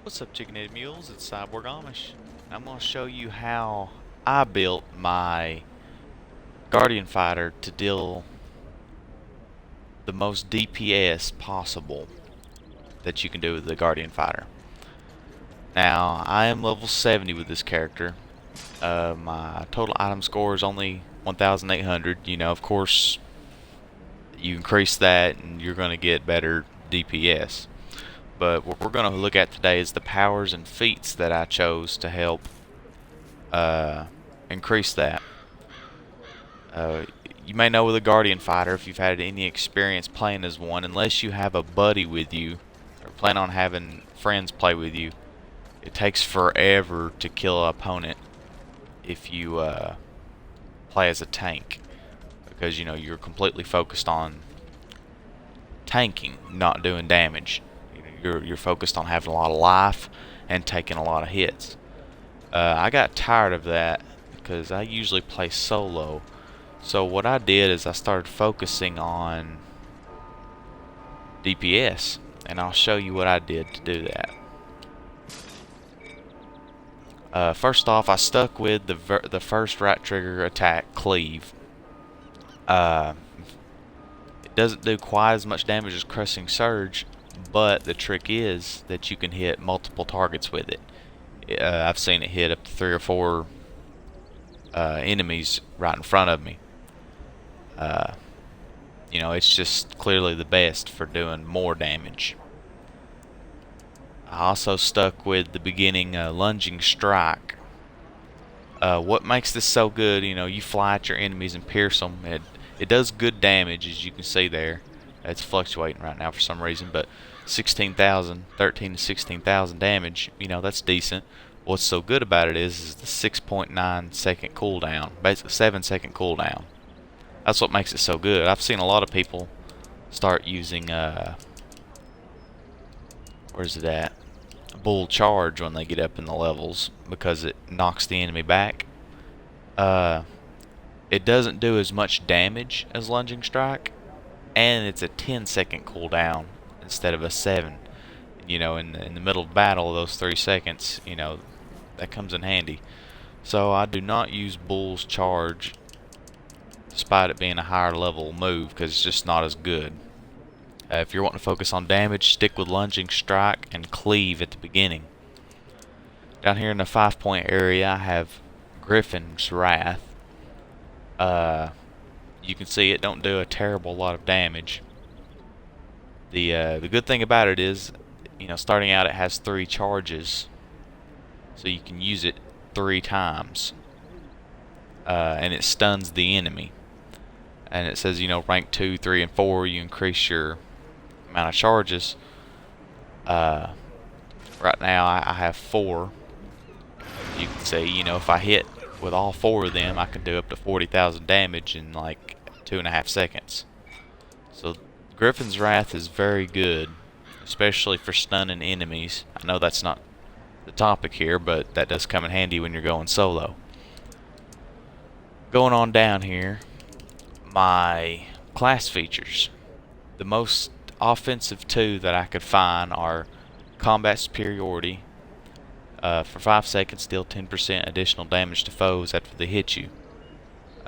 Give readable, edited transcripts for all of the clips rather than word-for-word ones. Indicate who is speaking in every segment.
Speaker 1: What's up, chicken-headed mules? It's Cyborg Amish. I'm going to show you how I built my Guardian Fighter to deal the most DPS possible that you can do with the Guardian Fighter. Now, I am level 70 with this character. My total item score is only 1,800. You know, of course, you increase that and you're going to get better DPS. But what we're going to look at today is the powers and feats that I chose to help increase that. You may know with a Guardian Fighter, if you've had any experience playing as one, unless you have a buddy with you or plan on having friends play with you, it takes forever to kill an opponent if you play as a tank, because you know you're completely focused on tanking, not doing damage. You're focused on having a lot of life and taking a lot of hits. I got tired of that because I usually play solo. So what I did is I started focusing on DPS, and I'll show you what I did to do that. First off, I stuck with the first right trigger attack, cleave. It doesn't do quite as much damage as crushing surge, but the trick is that you can hit multiple targets with it. I've seen it hit up to 3 or 4 enemies right in front of me. You know, it's just clearly the best for doing more damage. I also stuck with the beginning lunging strike. What makes this so good, you know, you fly at your enemies and pierce them. It does good damage, as you can see there. It's fluctuating right now for some reason, but 16,000, 13 to 16,000 damage, you know, that's decent. What's so good about it is the 6.9 second cooldown, basically 7-second cooldown. That's what makes it so good. I've seen a lot of people start using, where's it at? Bull charge when they get up in the levels because it knocks the enemy back. It doesn't do as much damage as lunging strike, and it's a 10-second cooldown instead of a 7. You know, in the middle of battle, those 3 seconds, you know, that comes in handy. So I do not use Bull's charge, despite it being a higher level move, because it's just not as good. If you're wanting to focus on damage, stick with lunging strike and cleave at the beginning. Down here in the 5-point area, I have Griffin's Wrath. You can see it don't do a terrible lot of damage. The good thing about it is, you know, starting out it has 3 charges, so you can use it 3 times, and it stuns the enemy. And it says, you know, rank 2, 3, and 4, you increase your amount of charges. Right now I have 4. You can see, you know, if I hit with all 4 of them, I can do up to 40,000 damage in like 2.5 seconds. So Griffin's Wrath is very good, especially for stunning enemies. I know that's not the topic here, but that does come in handy when you're going solo. Going on down here, my class features. The most offensive 2 that I could find are combat superiority. For 5 seconds, deal 10% additional damage to foes after they hit you.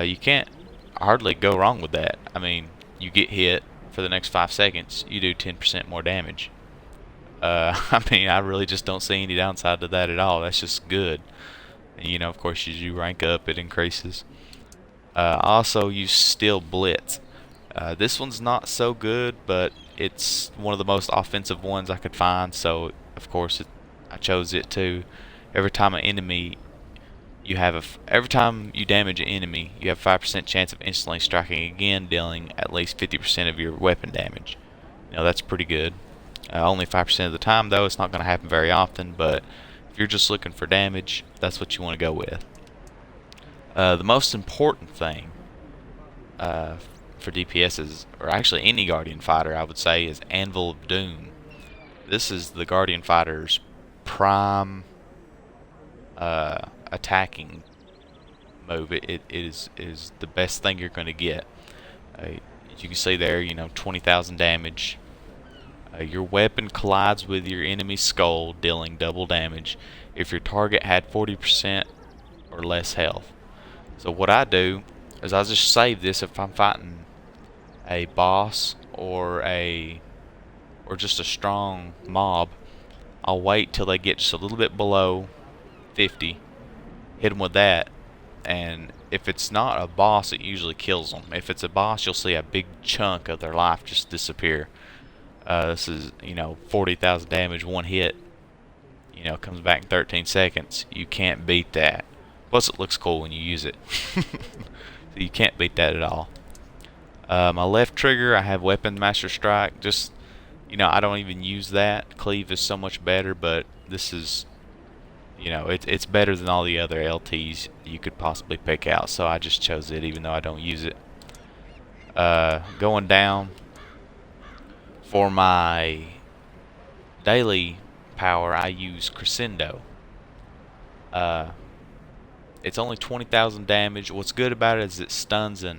Speaker 1: You can't hardly go wrong with that. I mean, you get hit for the next 5 seconds, you do 10% more damage. I mean, I really just don't see any downside to that at all. That's just good. And, you know, of course, as you rank up, it increases. Also, use Steel Blitz. This one's not so good, but it's one of the most offensive ones I could find, so of course I chose it too. Every time every time you damage an enemy, you have 5% chance of instantly striking again, dealing at least 50% of your weapon damage. You know, that's pretty good. Only 5% of the time, though. It's not going to happen very often, but if you're just looking for damage, that's what you want to go with. The most important thing for DPSs, or actually any Guardian Fighter, I would say, is Anvil of Doom. This is the Guardian Fighter's prime attacking move. It is the best thing you're going to get. As you can see there, you know, 20,000 damage. Your weapon collides with your enemy's skull, dealing double damage if your target had 40% or less health. So what I do is I just save this if I'm fighting a boss or just a strong mob. I'll wait till they get just a little bit below 50, hit them with that, and if it's not a boss, it usually kills them. If it's a boss, you'll see a big chunk of their life just disappear. This is, 40,000 damage, one hit, comes back in 13 seconds. You can't beat that. Plus it looks cool when you use it. So you can't beat that at all. My left trigger, I have Weapon Master Strike. Just, I don't even use that. Cleave is so much better, but this is, it's better than all the other LTs you could possibly pick out. So I just chose it even though I don't use it. Going down, for my daily power, I use Crescendo. It's only 20,000 damage. What's good about it is it stuns the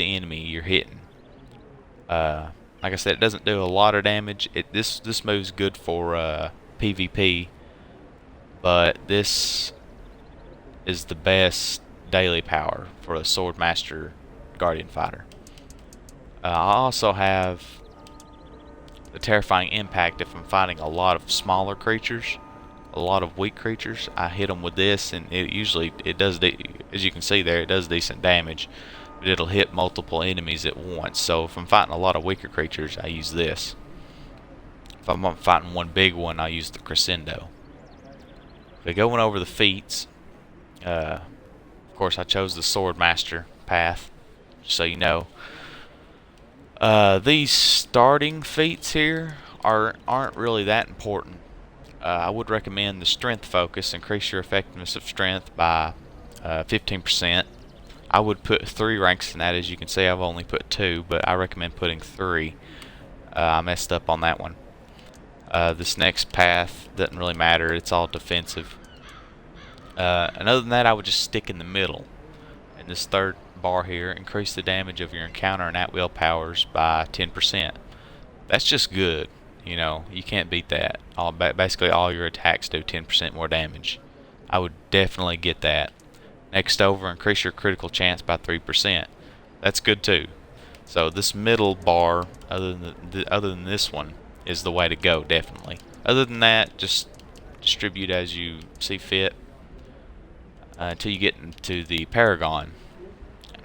Speaker 1: enemy you're hitting. Like I said, it doesn't do a lot of damage. This move's good for PvP, but this is the best daily power for a Sword Master Guardian Fighter. I also have the Terrifying Impact if I'm fighting a lot of smaller creatures, a lot of weak creatures. I hit them with this, and it does, as you can see there, it does decent damage, but it'll hit multiple enemies at once. So if I'm fighting a lot of weaker creatures, I use this. If I'm fighting one big one, I use the Crescendo. Okay, going over the feats, of course I chose the Sword Master path, just so you know. These starting feats here aren't really that important. I would recommend the Strength Focus. Increase your effectiveness of Strength by 15%. I would put 3 ranks in that. As you can see, I've only put 2, but I recommend putting 3. I messed up on that one. This next path doesn't really matter. It's all defensive. And other than that, I would just stick in the middle. And this third bar here, increase the damage of your encounter and at-will powers by 10%. That's just good. You can't beat that. Basically all your attacks do 10% more damage. I would definitely get that. Next over, increase your critical chance by 3%. That's good too. So this middle bar, other than this one, is the way to go, definitely. Other than that, just distribute as you see fit until you get into the Paragon.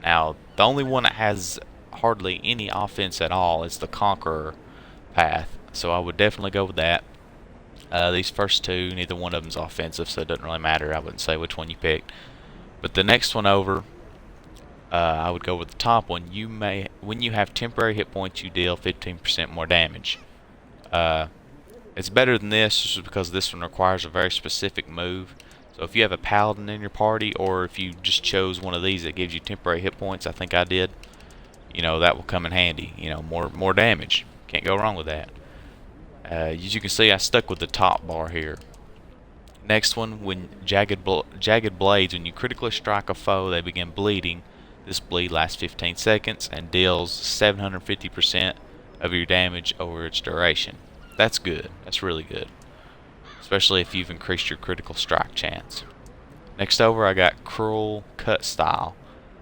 Speaker 1: Now, the only one that has hardly any offense at all is the Conqueror path, so I would definitely go with that. These first two, neither one of them's offensive, so it doesn't really matter. I wouldn't say which one you picked. But the next one over, I would go with the top one. When you have temporary hit points, you deal 15% more damage. It's better than this just because this one requires a very specific move. So if you have a paladin in your party, or if you just chose one of these that gives you temporary hit points, I think I did, that will come in handy. More damage. Can't go wrong with that. As you can see, I stuck with the top bar here. Next one, when jagged blades, when you critically strike a foe, they begin bleeding. This bleed lasts 15 seconds and deals 750% of your damage over its duration. That's good. That's really good, especially if you've increased your critical strike chance. Next over, I got Cruel Cut Style.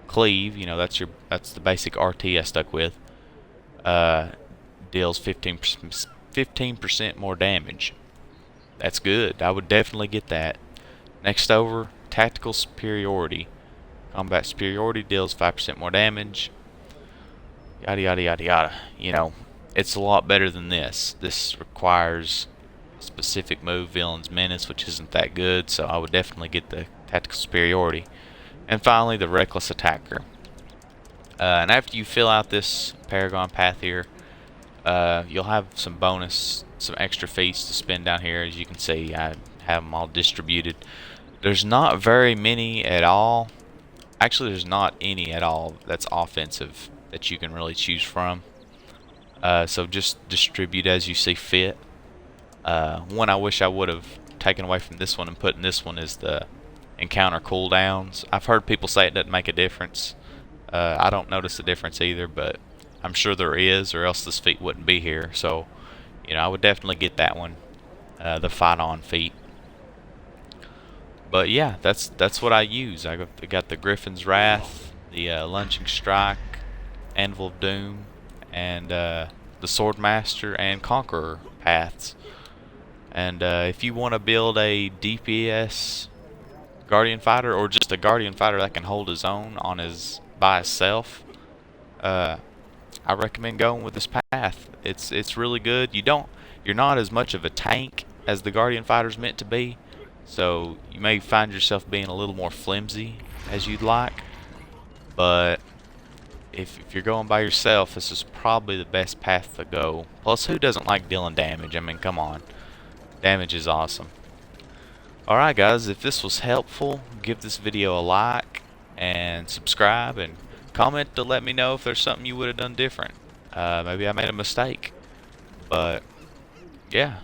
Speaker 1: Cleave, that's the basic RT I stuck with. Deals 15% more damage. That's good. I would definitely get that. Next over, Tactical Superiority. Combat Superiority deals 5% more damage. Yada yada yada yada. It's a lot better than this. This requires a specific move, Villain's Menace, which isn't that good, so I would definitely get the Tactical Superiority. And finally, the Reckless Attacker. And after you fill out this Paragon path here, you'll have some extra feats to spend down here. As you can see, I have them all distributed. There's not very many at all. Actually, there's not any at all that's offensive that you can really choose from. So just distribute as you see fit. One I wish I would have taken away from this one and put in this one is the encounter cooldowns. I've heard people say it doesn't make a difference. I don't notice a difference either, but I'm sure there is, or else this feat wouldn't be here. So I would definitely get that one, the fight on feat. But yeah, that's what I use. I got the Griffin's Wrath, the Lunging Strike, Anvil of Doom, and the Swordmaster and Conqueror paths. And if you want to build a DPS Guardian Fighter, or just a Guardian Fighter that can hold his own by himself, I recommend going with this path. It's really good. You're not as much of a tank as the Guardian Fighter's meant to be, so you may find yourself being a little more flimsy as you'd like. But if you're going by yourself, this is probably the best path to go. Plus, who doesn't like dealing damage? I mean, come on. Damage is awesome. Alright guys, if this was helpful, give this video a like and subscribe and comment to let me know if there's something you would have done different. Maybe I made a mistake. But yeah,